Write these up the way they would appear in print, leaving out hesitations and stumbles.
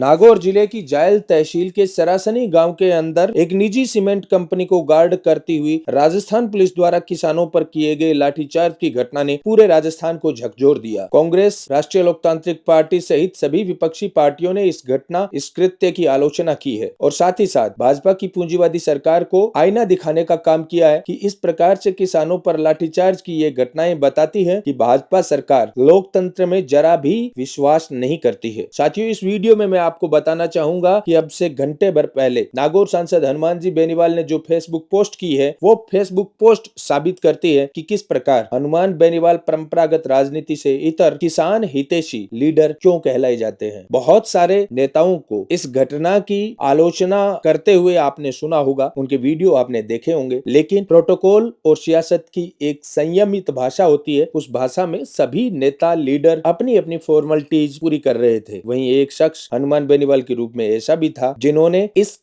नागौर जिले की जायल तहसील के सरासनी गांव के अंदर एक निजी सीमेंट कंपनी को गार्ड करती हुई राजस्थान पुलिस द्वारा किसानों पर किए गए लाठीचार्ज की घटना ने पूरे राजस्थान को झकझोर दिया। कांग्रेस, राष्ट्रीय लोकतांत्रिक पार्टी सहित सभी विपक्षी पार्टियों ने इस कृत्य की आलोचना की है और साथ ही साथ भाजपा की पूंजीवादी सरकार को आईना दिखाने का काम किया है कि इस प्रकार से किसानों पर लाठीचार्ज की ये घटनाएं बताती है कि भाजपा सरकार लोकतंत्र में जरा भी विश्वास नहीं करती है। साथियों, इस वीडियो में मैं आपको बताना चाहूंगा कि अब से घंटे भर पहले नागौर सांसद हनुमान जी बेनीवाल ने जो फेसबुक पोस्ट की है, वो फेसबुक पोस्ट साबित करती है कि किस प्रकार हनुमान बेनीवाल परंपरागत राजनीति से इतर किसान हितैषी लीडर क्यों कहलाए जाते हैं। बहुत सारे नेताओं को इस घटना की आलोचना करते हुए आपने सुना होगा, उनके वीडियो आपने देखे होंगे, लेकिन प्रोटोकॉल और सियासत की एक संयमित भाषा होती है। उस भाषा में सभी नेता लीडर अपनी अपनी फॉर्मेलिटीज पूरी कर रहे थे। वहीं एक शख्स हनुमान बेनीवाल के रूप में ऐसा भी था जिन्होंने इस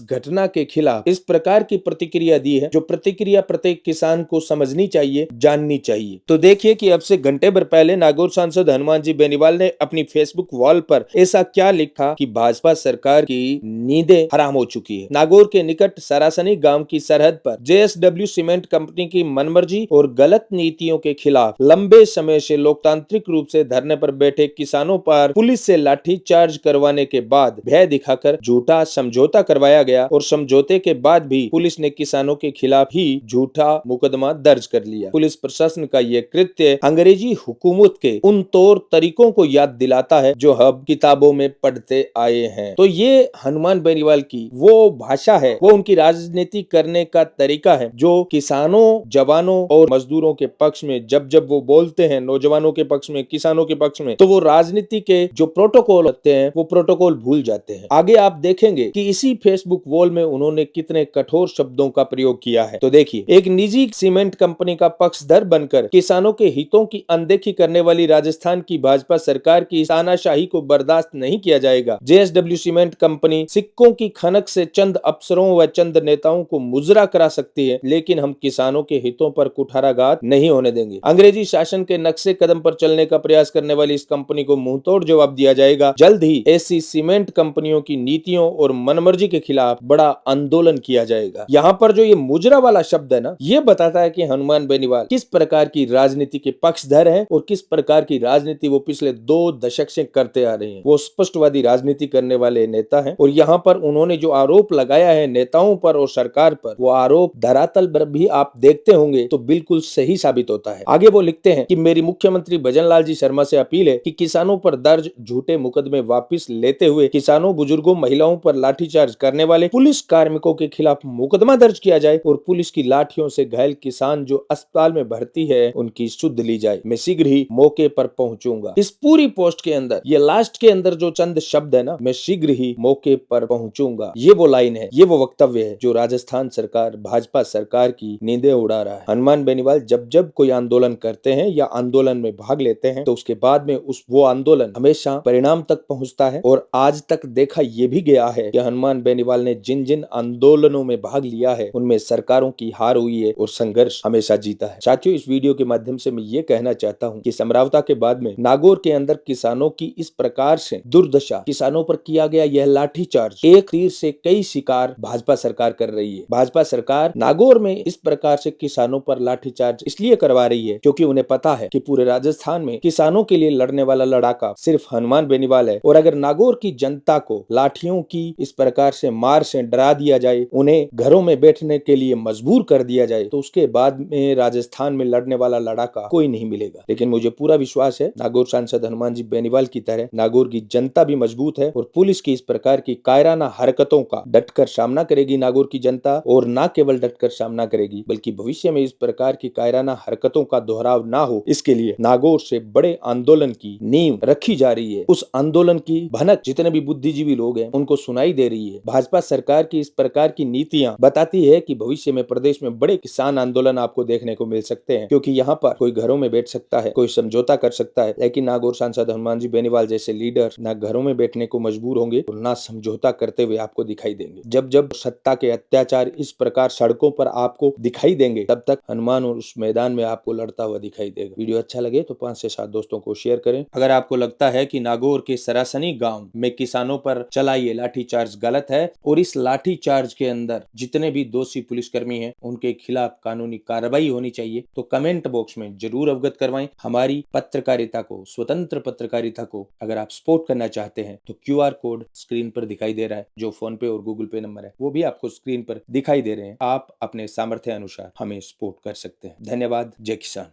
घटना के खिलाफ इस प्रकार की प्रतिक्रिया दी है, जो प्रतिक्रिया प्रत्येक किसान को समझनी चाहिए, जाननी चाहिए। तो देखिए कि अब से घंटे भर पहले नागौर सांसद हनुमान जी बेनीवाल ने अपनी फेसबुक वॉल पर ऐसा क्या लिखा कि भाजपा सरकार की नींदें हराम हो चुकी है। नागौर के निकट सरासनी गांव की सरहद पर जेएसडब्ल्यू सीमेंट कंपनी की मनमर्जी और गलत नीतियों के खिलाफ लंबे समय से लोकतांत्रिक रूप से धरने पर बैठे किसानों पर पुलिस से लाठीचार्ज करवाने के बाद भय दिखाकर झूठा समझौता करवाया गया और समझौते के बाद भी पुलिस ने किसानों के खिलाफ ही झूठा मुकदमा दर्ज कर लिया। पुलिस प्रशासन का यह कृत्य अंग्रेजी हुकूमत के उन तौर तरीकों को याद दिलाता है जो हम किताबों में पढ़ते आए हैं। तो ये हनुमान बेनीवाल की वो भाषा है, वो उनकी राजनीति करने का तरीका है, जो किसानों, जवानों और मजदूरों के पक्ष में जब जब वो बोलते हैं, नौजवानों के पक्ष में, किसानों के पक्ष में, तो वो राजनीति के जो प्रोटोकॉल होते हैं वो प्रोटोकॉल भूल जाते हैं। आगे आप देखेंगे कि इसी फेसबुक वॉल में उन्होंने कितने कठोर शब्दों का प्रयोग किया है। तो देखिए, एक निजी सीमेंट कंपनी का पक्षधर बनकर किसानों के हितों की अनदेखी करने वाली राजस्थान की भाजपा सरकार की तानाशाही को बर्दाश्त नहीं किया जाएगा। जेएसडब्ल्यू सीमेंट कंपनी सिक्कों की खनक से चंद अफसरों व चंद नेताओं को मुजरा करा सकती है, लेकिन हम किसानों के हितों पर कुठाराघात नहीं होने देंगे। अंग्रेजी शासन के नक्शे कदम पर चलने का प्रयास करने वाली इस कंपनी को मुंहतोड़ जवाब दिया जाएगा। जल्द ही ऐसी सीमेंट कंपनियों की नीतियों और मनमर्जी के खिलाफ बड़ा आंदोलन किया जाएगा। यहाँ पर जो ये मुजरा वाला शब्द है ना, ये बताता है कि हनुमान बेनीवाल किस प्रकार की राजनीति के पक्षधर हैं और किस प्रकार की राजनीति वो पिछले 2 दशक से करते आ रहे हैं। वो स्पष्टवादी राजनीति करने वाले नेता हैं और यहाँ पर उन्होंने जो आरोप लगाया है नेताओं पर और सरकार पर, वो आरोप धरातल पर भी आप देखते होंगे तो बिल्कुल सही साबित होता है। आगे वो लिखते हैं कि मेरी मुख्यमंत्री भजनलाल जी शर्मा से अपील है कि किसानों पर दर्ज झूठे मुकदमे वापस लेते हुए किसानों, बुजुर्गों, महिलाओं पर लाठीचार्ज करने वाले पुलिस कार्मिकों के खिलाफ मुकदमा दर्ज किया जाए और पुलिस की लाठियों से घायल किसान जो अस्पताल में भर्ती है उनकी सुध ली जाए। मैं शीघ्र ही मौके पर पहुंचूंगा। इस पूरी पोस्ट के अंदर ये लास्ट के अंदर जो चंद शब्द है ना, मैं शीघ्र ही मौके पर पहुंचूंगा, ये वो लाइन है, ये वो वक्तव्य है जो राजस्थान सरकार, भाजपा सरकार की नींदें उड़ा रहा है। हनुमान बेनीवाल जब जब कोई आंदोलन करते हैं या आंदोलन में भाग लेते हैं तो उसके बाद में वो आंदोलन हमेशा परिणाम तक पहुंचता है और आज तक देखा यह भी गया है कि हनुमान बेनीवाल ने जिन जिन आंदोलनों में भाग लिया है उनमें सरकारों की हार हुई है और संघर्ष हमेशा जीता है। साथियों, इस वीडियो के माध्यम से मैं ये कहना चाहता हूँ कि समझौता के बाद में नागौर के अंदर किसानों की इस प्रकार से दुर्दशा, किसानों पर किया गया यह लाठीचार्ज, एक तीर से कई शिकार भाजपा सरकार कर रही है। भाजपा सरकार नागौर में इस प्रकार से किसानों पर लाठीचार्ज इसलिए करवा रही है क्योंकि उन्हें पता है कि पूरे राजस्थान में किसानों के लिए लड़ने वाला लड़ाका सिर्फ हनुमान बेनीवाल है और अगर नागौर की जनता को लाठियों की इस प्रकार से मार से डरा दिया जाए, उन्हें घरों में बैठने के लिए मजबूर कर दिया जाए, तो उसके बाद में राजस्थान में लड़ने वाला लड़ाका कोई नहीं मिलेगा। लेकिन मुझे पूरा विश्वास है नागौर सांसद हनुमान जी बेनीवाल की तरह नागौर की जनता भी मजबूत है और पुलिस की इस प्रकार की कायराना हरकतों का डटकर सामना करेगी नागौर की जनता, और न केवल डटकर सामना करेगी बल्कि भविष्य में इस प्रकार की कायराना हरकतों का दोहराव ना हो, इसके लिए नागौर से बड़े आंदोलन की नींव रखी जा रही है। उस आंदोलन की भनक जितने भी बुद्धिजीवी लोग हैं उनको सुनाई दे रही है। भाजपा सरकार की इस प्रकार की नीतियां बताती है कि भविष्य में प्रदेश में बड़े किसान आंदोलन आपको देखने को मिल सकते हैं, क्योंकि यहाँ पर कोई घरों में बैठ सकता है, कोई समझौता कर सकता है, लेकिन नागौर सांसद हनुमान जी बेनीवाल जैसे लीडर न घरों में बैठने को मजबूर होंगे और न समझौता करते हुए आपको दिखाई देंगे। जब जब सत्ता के अत्याचार इस प्रकार सड़कों पर आपको दिखाई देंगे, तब तक हनुमान और उस मैदान में आपको लड़ता हुआ दिखाई देगा। वीडियो अच्छा लगे तो 5 से 7 दोस्तों को शेयर करें। अगर आपको लगता है कि नागौर के सरासनी गांव में किसानों पर चला ये लाठीचार्ज गलत है और इस लाठीचार्ज के अंदर जितने भी दोषी पुलिसकर्मी हैं उनके खिलाफ कानूनी कार्रवाई होनी चाहिए। तो कमेंट बॉक्स में जरूर अवगत करवाएं। हमारी पत्रकारिता को, स्वतंत्र पत्रकारिता को अगर आप सपोर्ट करना चाहते हैं तो QR कोड स्क्रीन पर दिखाई दे रहा है, जो फोन पे और गूगल पे नंबर है वो भी आपको स्क्रीन पर दिखाई दे रहे हैं। आप अपने सामर्थ्य अनुसार हमें सपोर्ट कर सकते हैं। धन्यवाद। जय किसान।